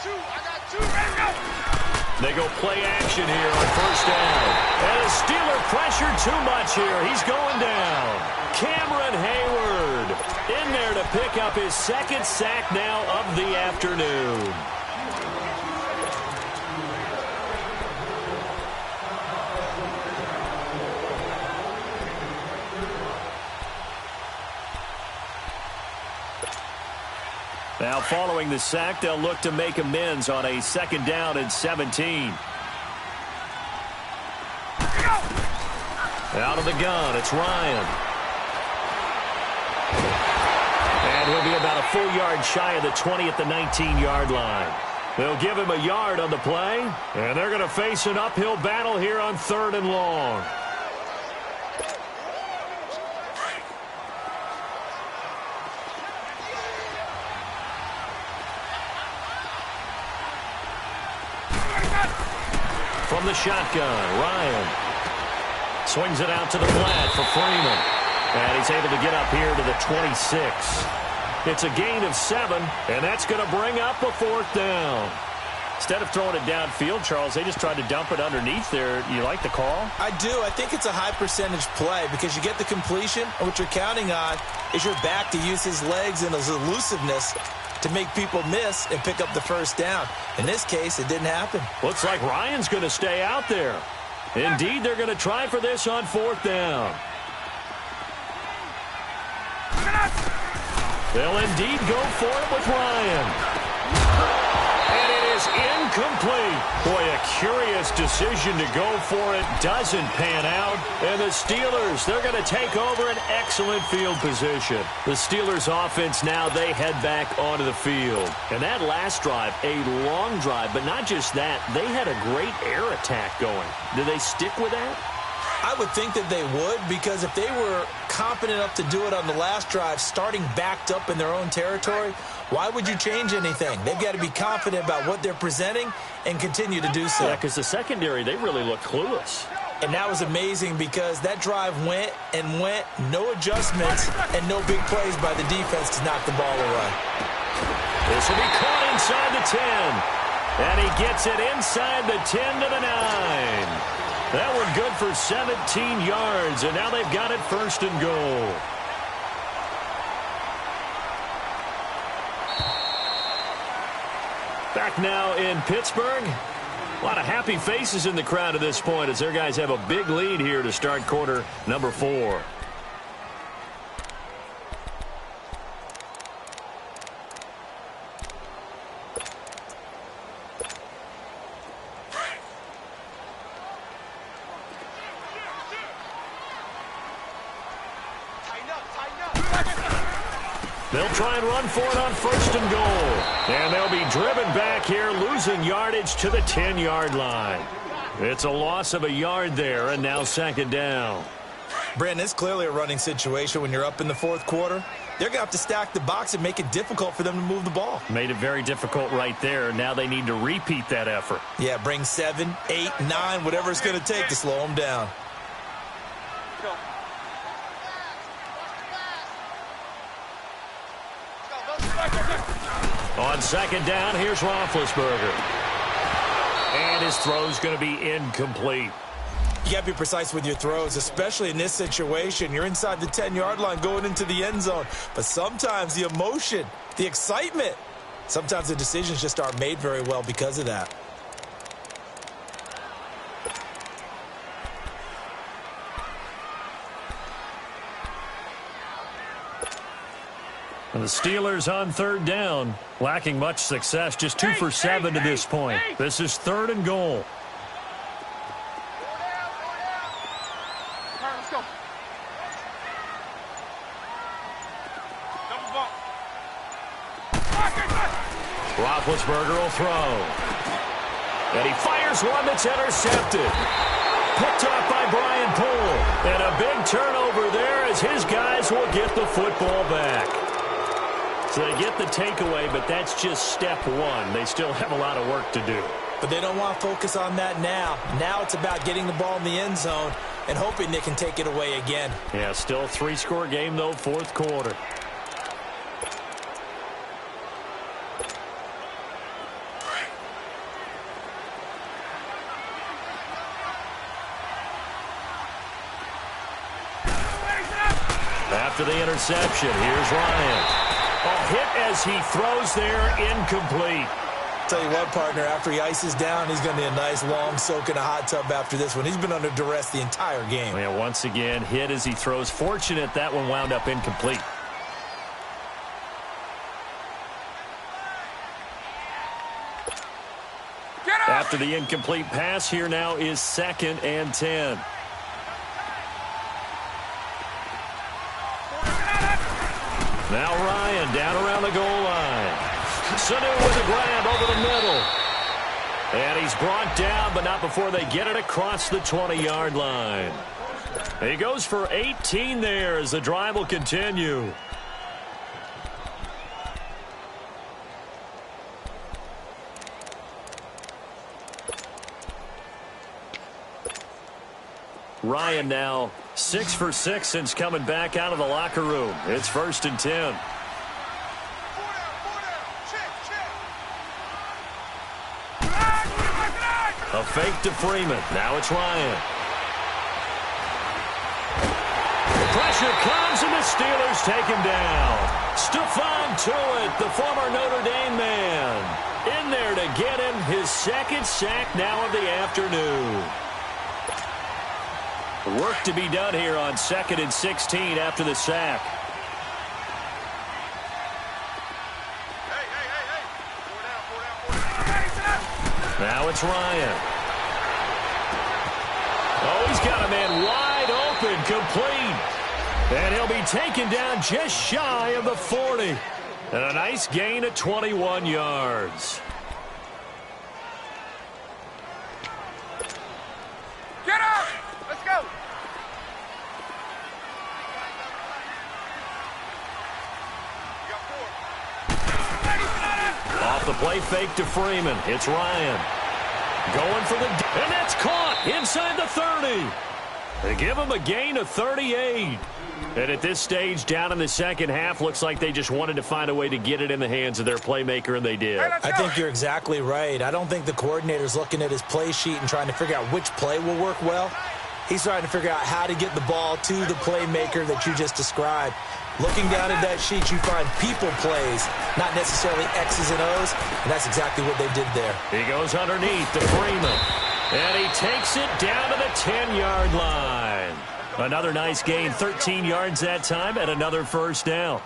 They go play action here on first down. And a Steeler pressure too much here. He's going down. Cameron Hayward in there to pick up his 2nd sack now of the afternoon. Now following the sack, they'll look to make amends on a 2nd down and 17. Out of the gun, it's Ryan. And he'll be about a full yard shy of the 20 at the 19-yard line. They'll give him a yard on the play, and they're going to face an uphill battle here on 3rd and long. From the shotgun, Ryan swings it out to the flat for Freeman. And he's able to get up here to the 26. It's a gain of 7, and that's going to bring up a 4th down. Instead of throwing it downfield, Charles, they just tried to dump it underneath there. You like the call? I do. I think it's a high percentage play because you get the completion, and what you're counting on is your back to use his legs and his elusiveness to make people miss and pick up the 1st down. In this case, it didn't happen. Looks like Ryan's going to stay out there. Indeed, they're going to try for this on 4th down. They'll indeed go for it with Ryan. And it is incomplete. Boy, a curious decision to go for it. Doesn't pan out. And the Steelers, they're going to take over an excellent field position. The Steelers offense now, they head back onto the field. And that last drive, a long drive, but not just that. They had a great air attack going. Do they stick with that? I would think that they would, because if they were confident enough to do it on the last drive, starting backed up in their own territory, why would you change anything? They've got to be confident about what they're presenting and continue to do so. Yeah, because the secondary, they really looked clueless. And that was amazing because that drive went and went, no adjustments, and no big plays by the defense to knock the ball away. This will be caught inside the 10. And he gets it inside the 10 to the 9. That one good for 17 yards, and now they've got it 1st and goal. Back now in Pittsburgh. A lot of happy faces in the crowd at this point as their guys have a big lead here to start quarter number 4. They'll try and run for it on 1st and goal. And they'll be driven back here, losing yardage to the 10-yard line. It's a loss of a yard there, and now 2nd down. Brandon, it's clearly a running situation when you're up in the fourth quarter. They're going to have to stack the box and make it difficult for them to move the ball. Made it very difficult right there. Now they need to repeat that effort. Yeah, bring 7, 8, 9, whatever it's going to take to slow them down. Go. On second down, here's Roethlisberger. And his throw's going to be incomplete. You got to be precise with your throws, especially in this situation. You're inside the 10-yard line going into the end zone. But sometimes the emotion, the excitement, sometimes the decisions just aren't made very well because of that. And the Steelers on third down, lacking much success, just 2 for 7 to this point. This is 3rd and goal. Let's go. Double bump. Roethlisberger will throw. And he fires one that's intercepted. Picked off by Brian Poole. And a big turnover there as his guys will get the football back. So they get the takeaway, but that's just step one. They still have a lot of work to do. But they don't want to focus on that now. Now it's about getting the ball in the end zone and hoping they can take it away again. Yeah, still a 3-score game, though, fourth quarter. After the interception, here's Ryan. A hit as he throws there, incomplete. Tell you what, partner, after he ices down, he's going to need a nice long soak in a hot tub after this one. He's been under duress the entire game. Yeah, once again, hit as he throws. Fortunate that one wound up incomplete. After the incomplete pass, here now is 2nd and 10. Now Ryan down around the goal line. Sanu with a grab over the middle. And he's brought down, but not before they get it across the 20-yard line. He goes for 18 there as the drive will continue. Ryan now 6 for 6 since coming back out of the locker room. It's 1st and 10. A fake to Freeman. Now it's Ryan. Pressure comes and the Steelers take him down. Stephon Tuitt, the former Notre Dame man, in there to get him his 2nd sack now of the afternoon. Work to be done here on 2nd and 16 after the sack. Now it's Ryan. Oh, he's got a man wide open, complete. And he'll be taken down just shy of the 40. And a nice gain of 21 yards. Get up! Let's go! Off the play fake to Freeman. It's Ryan. Going for the... And that's caught inside the 30. They give him a gain of 38. And at this stage, down in the second half, looks like they just wanted to find a way to get it in the hands of their playmaker, and they did. I think you're exactly right. I don't think the coordinator's looking at his play sheet and trying to figure out which play will work well. He's trying to figure out how to get the ball to the playmaker that you just described. Looking down at that sheet, you find people plays, not necessarily X's and O's, and that's exactly what they did there. He goes underneath to Freeman, and he takes it down to the 10-yard line. Another nice gain, 13 yards that time, and another first down.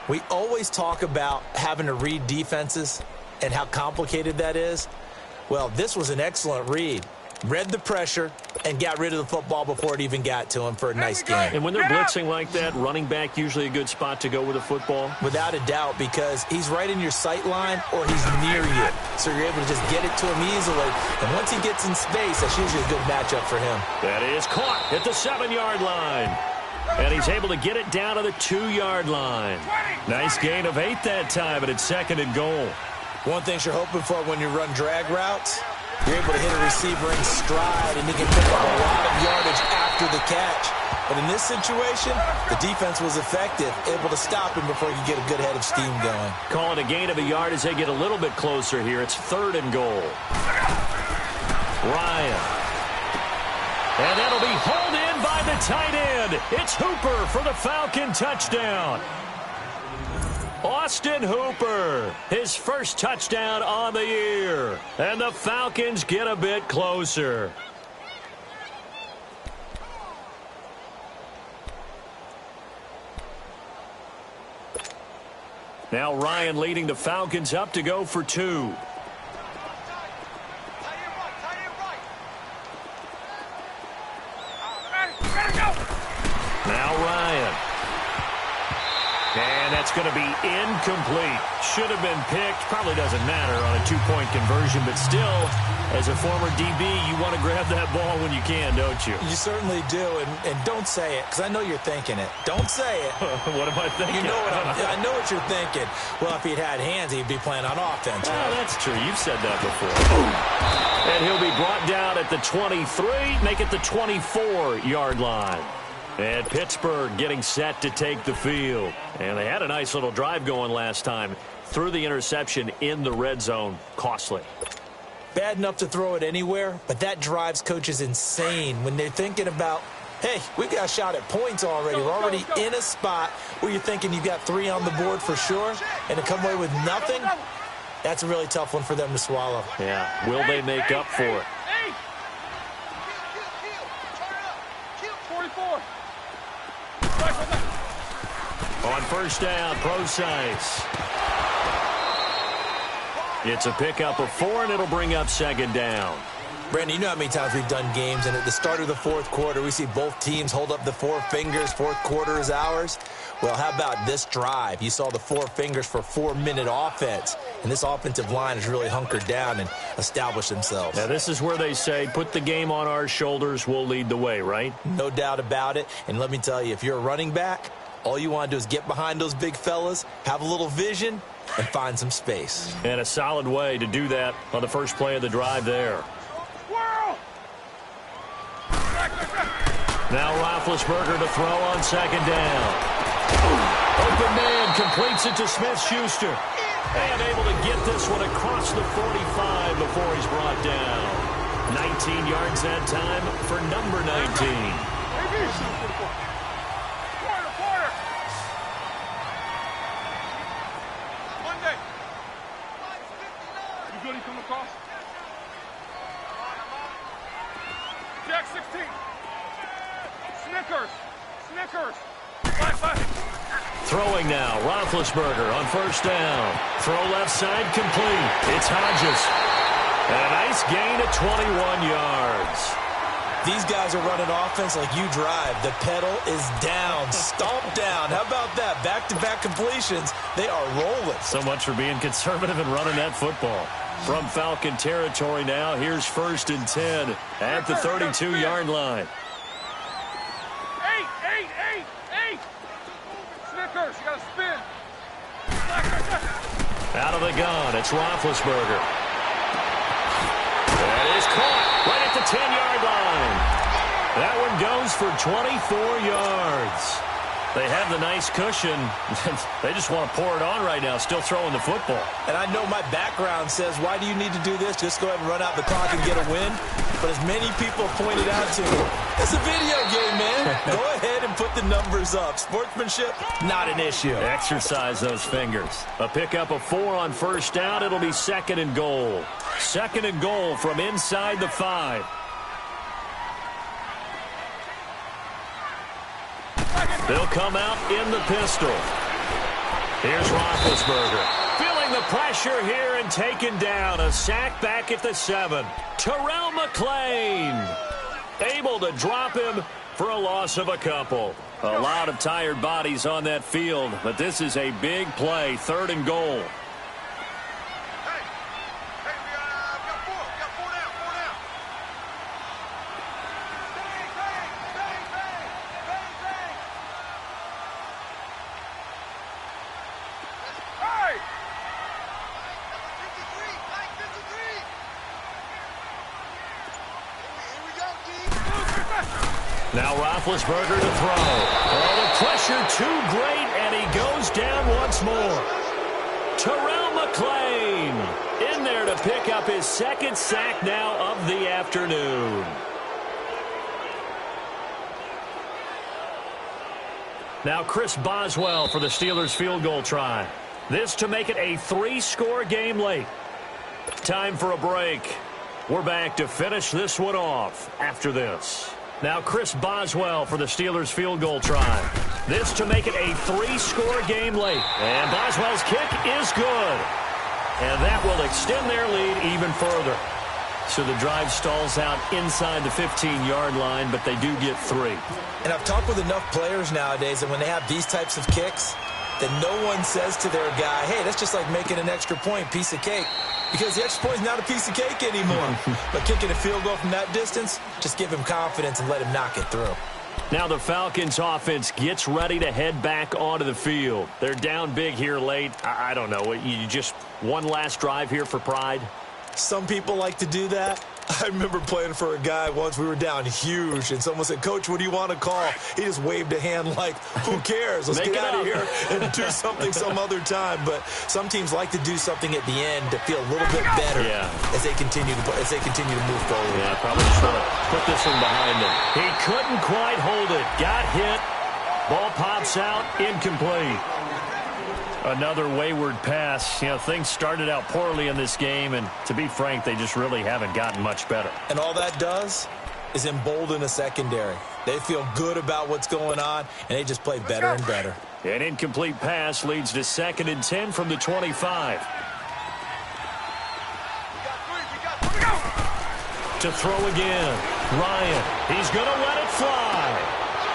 We always talk about having to read defenses and how complicated that is. Well, this was an excellent read. read the pressure, and got rid of the football before it even got to him for a nice game. And when they're blitzing like that, running back usually a good spot to go with a football? Without a doubt, because he's right in your sight line or he's near you. So you're able to just get it to him easily. And once he gets in space, that's usually a good matchup for him. That is caught at the 7-yard line. And he's able to get it down to the 2-yard line. Nice gain of 8 that time, and it's 2nd and goal. One thing you're hoping for when you run drag routes, you're able to hit a receiver in stride, and he can pick up a lot of yardage after the catch. But in this situation, the defense was effective, able to stop him before he could get a good head of steam going. Call it a gain of a yard as they get a little bit closer here. It's 3rd and goal. Ryan. And that'll be hauled in by the tight end. It's Hooper for the Falcon touchdown. Austin Hooper, his first touchdown on the year. And the Falcons get a bit closer. Now Ryan leading the Falcons up to go for 2. Now Ryan. And that's going to be incomplete. Should have been picked. Probably doesn't matter on a 2-point conversion, but still, as a former DB, you want to grab that ball when you can, don't you? You certainly do, and don't say it, because I know you're thinking it. Don't say it. What am I thinking? You know I know what you're thinking. Well, if he'd had hands, he'd be playing on offense. Oh, that's true. You've said that before. And he'll be brought down at the 23, make it the 24-yard line. And Pittsburgh getting set to take the field. And they had a nice little drive going last time. Threw the interception in the red zone. Costly. Bad enough to throw it anywhere, but that drives coaches insane when they're thinking about, hey, we've got a shot at points already. We're already in a spot where you're thinking you've got 3 on the board for sure, and to come away with nothing, that's a really tough one for them to swallow. Yeah. Will they make up for it? 44. On first down, Procise. It's a pickup of 4, and it'll bring up 2nd down. Brandon, you know how many times we've done games, and at the start of the 4th quarter, we see both teams hold up the 4 fingers, 4th quarter is ours. Well, how about this drive? You saw the 4 fingers for 4-minute offense, and this offensive line has really hunkered down and established themselves. Now, this is where they say, put the game on our shoulders, we'll lead the way, right? No doubt about it, and let me tell you, if you're a running back, all you want to do is get behind those big fellas, have a little vision, and find some space. And a solid way to do that on the first play of the drive there. Now Roethlisberger to throw on 2nd down. Open man completes it to Smith-Schuster. And able to get this one across the 45 before he's brought down. 19 yards that time for number 19. Monday. You good? He come across? Jack 16. Snickers. Throwing now, Roethlisberger on first down. Throw left side complete. It's Hodges. And a nice gain of 21 yards. These guys are running offense like you drive. The pedal is down, stomped down. How about that? Back-to-back completions. They are rolling. So much for being conservative and running that football. From Falcon territory now, here's 1st and 10 at the 32-yard line. Snickers, you gotta spin. Out of the gun, it's Roethlisberger. That is caught right at the 10-yard line. That one goes for 24 yards. They have the nice cushion. They just want to pour it on right now, still throwing the football. And I know my background says, why do you need to do this? Just go ahead and run out the clock and get a win. But as many people pointed out to me, it's a video game, man. Go ahead and put the numbers up. Sportsmanship, not an issue. Exercise those fingers. A pickup of 4 on first down. It'll be 2nd and goal. 2nd and goal from inside the 5. They'll come out in the pistol. Here's Roethlisberger. Feeling feeling the pressure here and taken down. A sack back at the 7. Terrell McClain able to drop him for a loss of a couple. A lot of tired bodies on that field, but this is a big play. 3rd and goal. Now Roethlisberger to throw. Oh, the pressure too great, and he goes down once more. Terrell McClain in there to pick up his 2nd sack now of the afternoon. Now Chris Boswell for the Steelers field goal try. This to make it a 3-score game late. Time for a break. We're back to finish this one off after this. Now Chris Boswell for the Steelers field goal try. This to make it a 3-score game late. And Boswell's kick is good. And that will extend their lead even further. So the drive stalls out inside the 15-yard line, but they do get 3. And I've talked with enough players nowadays that when they have these types of kicks, that no one says to their guy, hey, that's just like making an extra point, piece of cake. Because the extra point is not a piece of cake anymore. But kicking a field goal from that distance, just give him confidence and let him knock it through. Now the Falcons offense gets ready to head back onto the field. They're down big here late. I don't know. You just one last drive here for pride? Some people like to do that. I remember playing for a guy once. We were down huge, and someone said, Coach, what do you want to call? He just waved a hand like, who cares? Let's get out of here and do something some other time. But some teams like to do something at the end to feel a little bit better as they continue to move forward. Yeah, probably should have put this one behind him. He couldn't quite hold it. Got hit. Ball pops out. Incomplete. Another wayward pass. You know, things started out poorly in this game, and to be frank, they just really haven't gotten much better. And all that does is embolden a secondary. They feel good about what's going on, and they just play better and better. An incomplete pass leads to 2nd and 10 from the 25. To throw again. Ryan. He's going to let it fly.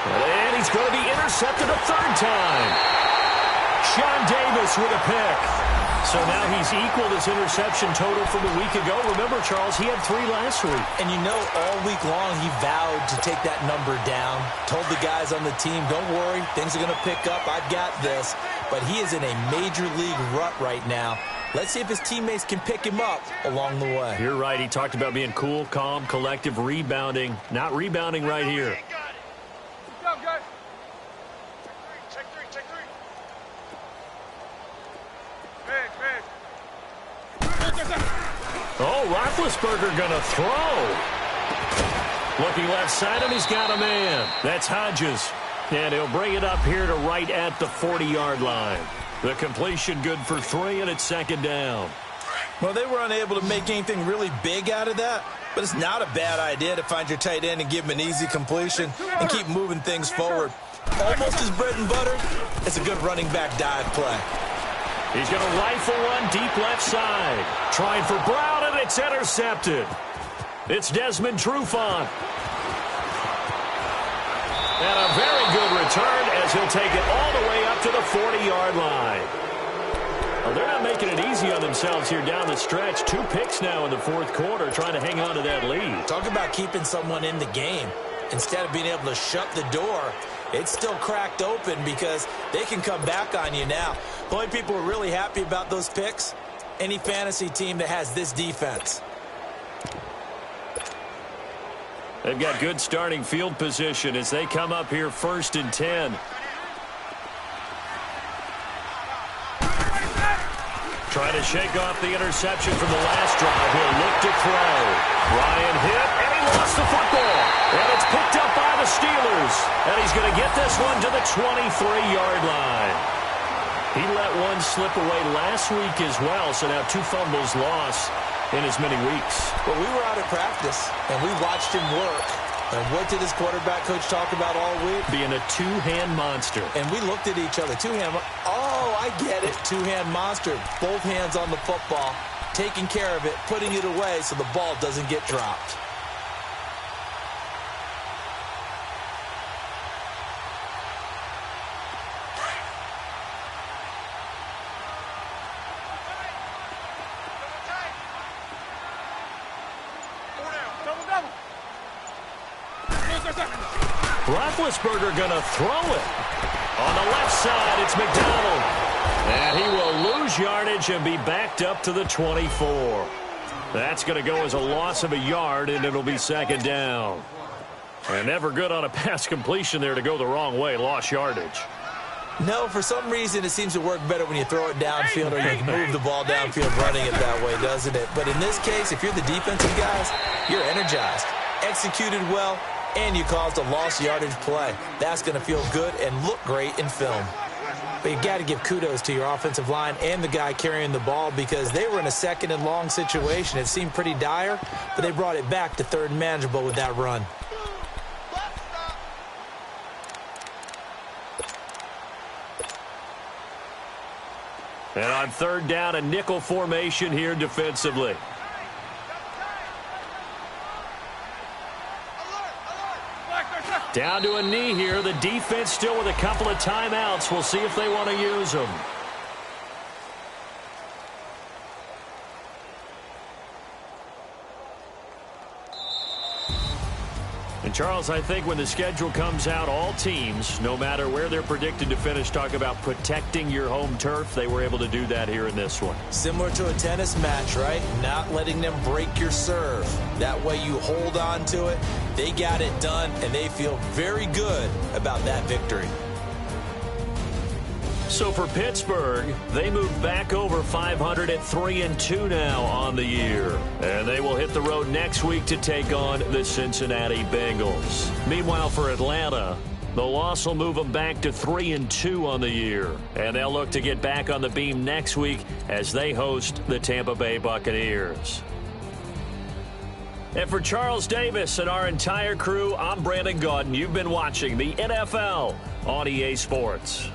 And he's going to be intercepted a 3rd time. Sean Davis with a pick. So now he's equaled his interception total from a week ago. Remember, Charles, he had 3 last week. And you know, all week long he vowed to take that number down. Told the guys on the team, don't worry, things are going to pick up. I've got this. But he is in a major league rut right now. Let's see if his teammates can pick him up along the way. You're right. He talked about being cool, calm, collective, rebounding. Not rebounding right here. Oh, Roethlisberger going to throw. Looking left side, and he's got a man. That's Hodges. And he'll bring it up here to right at the 40-yard line. The completion good for 3, and it's 2nd down. Well, they were unable to make anything really big out of that, but it's not a bad idea to find your tight end and give him an easy completion and keep moving things forward. Almost his bread and butter. It's a good running back dive play. He's going to rifle one deep left side. Trying for Brown, and it's intercepted. It's Desmond Trufant. And a very good return as he'll take it all the way up to the 40-yard line. Well, they're not making it easy on themselves here down the stretch. 2 picks now in the 4th quarter trying to hang on to that lead. Talk about keeping someone in the game. Instead of being able to shut the door, it's still cracked open because they can come back on you now. The only people who are really happy about those picks, any fantasy team that has this defense. They've got good starting field position as they come up here 1st and 10. Trying to shake off the interception from the last drive. He'll look to throw. Ryan hit, and he lost the football. And it's picked up by the Steelers. And he's going to get this one to the 23-yard line. He let one slip away last week as well, so now 2 fumbles lost in as many weeks. Well, we were out at practice, and we watched him work. And what did his quarterback coach talk about all week? Being a 2-hand monster. And we looked at each other. 2-hand. Oh, I get it. Two-hand monster. Both hands on the football. Taking care of it, putting it away so the ball doesn't get dropped. Roethlisberger going to throw it. On the left side, it's McDonald. And he will lose yardage and be backed up to the 24. That's going to go as a loss of a yard, and it'll be second down. And never good on a pass completion there to go the wrong way. Lost yardage. No, for some reason it seems to work better when you throw it downfield or you move the ball downfield running it that way, doesn't it? But in this case, if you're the defensive guys, you're energized, executed well, and you caused a lost yardage play. That's going to feel good and look great in film. But you've got to give kudos to your offensive line and the guy carrying the ball because they were in a second and long situation. It seemed pretty dire, but they brought it back to third and manageable with that run. And on third down, a nickel formation here defensively. Down to a knee here. The defense still with a couple of timeouts. We'll see if they want to use them. And, Charles, I think when the schedule comes out, all teams, no matter where they're predicted to finish, talk about protecting your home turf. They were able to do that here in this one. Similar to a tennis match, right? Not letting them break your serve. That way you hold on to it. They got it done, and they feel very good about that victory. So for Pittsburgh, they move back over 500 at 3-2 now on the year. And they will hit the road next week to take on the Cincinnati Bengals. Meanwhile, for Atlanta, the loss will move them back to 3-2 on the year. And they'll look to get back on the beam next week as they host the Tampa Bay Buccaneers. And for Charles Davis and our entire crew, I'm Brandon Gaudin. You've been watching the NFL on EA Sports.